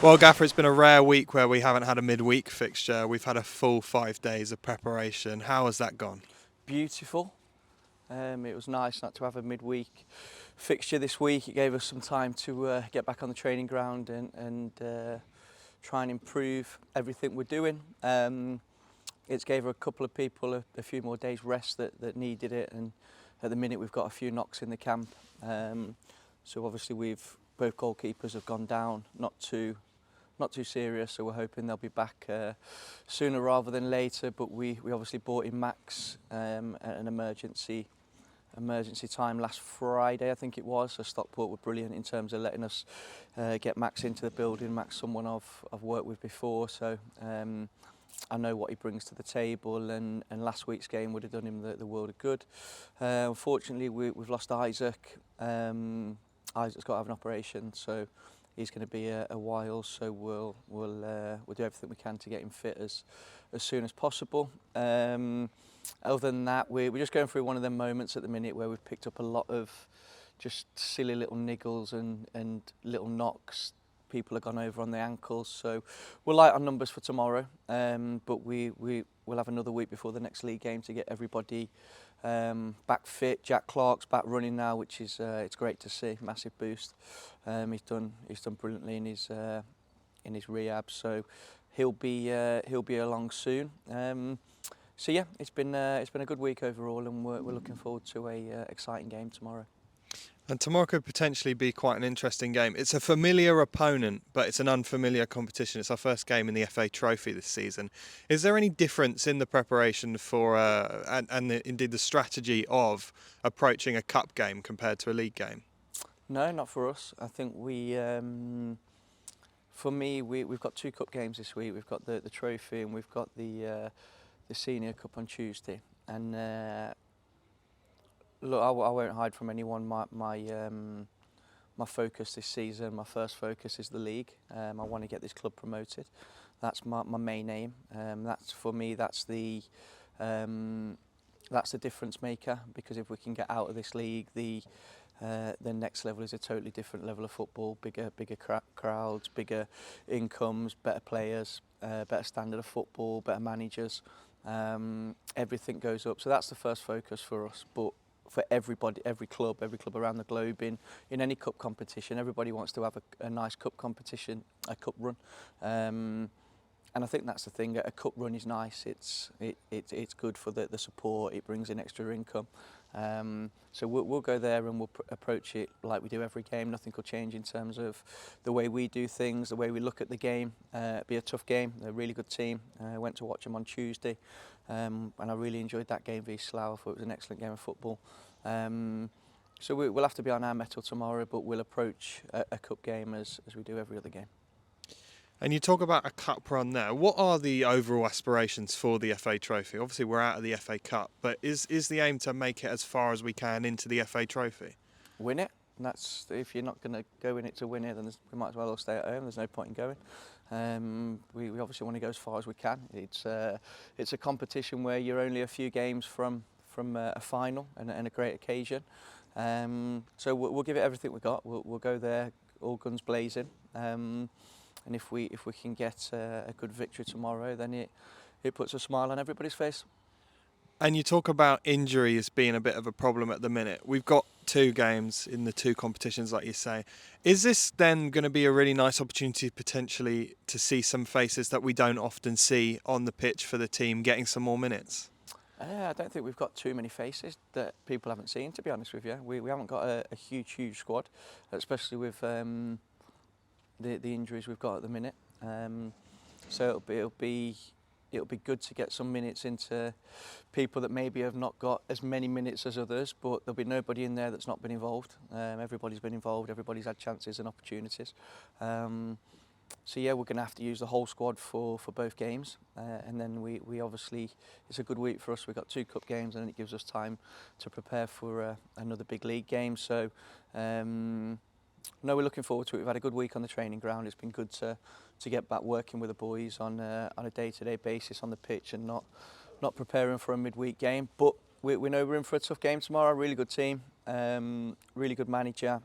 Well, Gaffer, it's been a rare week where we haven't had a midweek fixture. We've had a full 5 days of preparation. How has that gone? Beautiful. It was nice not to have a midweek fixture this week. It gave us some time to get back on the training ground and try and improve everything we're doing. It's gave a couple of people a few more days rest that needed it, and at the minute we've got a few knocks in the camp. So obviously both goalkeepers have gone down, not too serious, so we're hoping they'll be back sooner rather than later. But we obviously brought in Max at an emergency time last Friday, I think it was. So Stockport were brilliant in terms of letting us get Max into the building. Max, someone I've worked with before, so I know what he brings to the table, and last week's game would have done him the world of good. Unfortunately, we've lost Isaac. Isaac's got to have an operation, so he's going to be a while. So we'll do everything we can to get him fit as soon as possible. Other than that, we're just going through one of them moments at the minute where we've picked up a lot of just silly little niggles and little knocks. People have gone over on the ankles, so we're light on numbers for tomorrow, but we'll have another week before the next league game to get everybody back fit. Jack Clark's back running now, which is it's great to see. Massive boost. He's done brilliantly in his rehab, so he'll be along soon. So yeah, it's been a good week overall, and we're looking forward to a exciting game tomorrow. And tomorrow could potentially be quite an interesting game. It's a familiar opponent, but it's an unfamiliar competition. It's our first game in the FA Trophy this season. Is there any difference in the preparation for indeed the strategy of approaching a cup game compared to a league game? No, not for us. I think for me, we've got two cup games this week. We've got the trophy, and we've got the senior cup on Tuesday. And look, I won't hide from anyone. My focus this season, my first focus is the league. I want to get this club promoted. That's my main aim. That's for me. That's the difference maker, because if we can get out of this league, the next level is a totally different level of football. Bigger crowds, bigger incomes, better players, better standard of football, better managers. Everything goes up. So that's the first focus for us. But for everybody, every club around the globe, in any cup competition, everybody wants to have a nice cup competition, a cup run. And I think that's the thing. A cup run is nice. It's good for the support. It brings in extra income. So we'll go there and we'll approach it like we do every game. Nothing will change in terms of the way we do things, the way we look at the game. It'll be a tough game. They're a really good team. I went to watch them on Tuesday, and I really enjoyed that game v Slough. I thought it was an excellent game of football. So we'll have to be on our mettle tomorrow, but we'll approach a cup game as we do every other game. And you talk about a cup run there. What are the overall aspirations for the FA Trophy? Obviously, we're out of the FA Cup, but is the aim to make it as far as we can into the FA Trophy? Win it. And that's, if you're not going to go in it to win it, then we might as well all stay at home. There's no point in going. We obviously want to go as far as we can. It's a competition where you're only a few games from a final and a great occasion. So we'll give it everything we got. We'll go there all guns blazing. And if we can get a good victory tomorrow, then it puts a smile on everybody's face. And you talk about injuries being a bit of a problem at the minute. We've got 2 games in the 2 competitions, like you say. Is this then going to be a really nice opportunity potentially to see some faces that we don't often see on the pitch for the team getting some more minutes? I don't think we've got too many faces that people haven't seen, to be honest with you. We haven't got a huge squad, especially with the injuries we've got at the minute. So it'll be good to get some minutes into people that maybe have not got as many minutes as others, but there'll be nobody in there that's not been involved. Everybody's been involved, everybody's had chances and opportunities. So yeah, we're going to have to use the whole squad for both games, and then we obviously, it's a good week for us. We've got 2 cup games, and it gives us time to prepare for another big league game. So no, we're looking forward to it. We've had a good week on the training ground. It's been good to get back working with the boys on a day-to-day basis on the pitch, and not preparing for a midweek game. But we know we're in for a tough game tomorrow. Really good team, really good manager.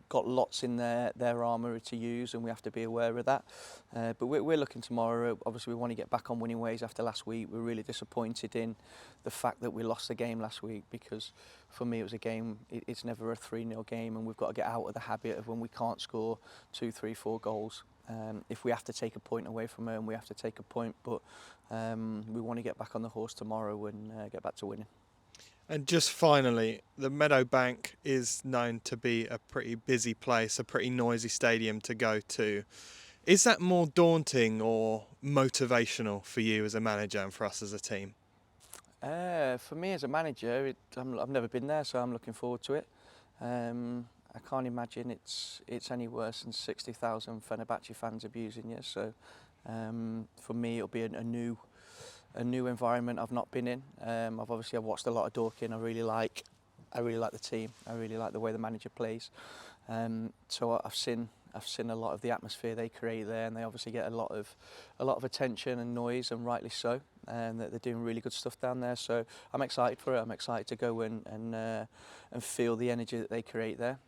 got lots in their armoury to use, and we have to be aware of that. But we're looking tomorrow. Obviously, we want to get back on winning ways after last week. We're really disappointed in the fact that we lost the game last week, because for me it was a game, it's never a 3-0 game, and we've got to get out of the habit of when we can't score 2, 3, 4 goals. If we have to take a point away from home, we have to take a point, but we want to get back on the horse tomorrow and get back to winning. And just finally, the Meadowbank is known to be a pretty busy place, a pretty noisy stadium to go to. Is that more daunting or motivational for you as a manager and for us as a team? For me as a manager, I've never been there, so I'm looking forward to it. I can't imagine it's any worse than 60,000 Fenerbahce fans abusing you. So for me, it'll be a new environment I've not been in. I've watched a lot of Dorking. I really like the team. I really like the way the manager plays. So I've seen a lot of the atmosphere they create there, and they obviously get a lot of attention and noise, and rightly so. And they're doing really good stuff down there. So I'm excited for it. I'm excited to go in and feel the energy that they create there.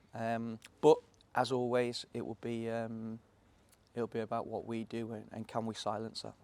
But as always, it'll be about what we do, and can we silence that.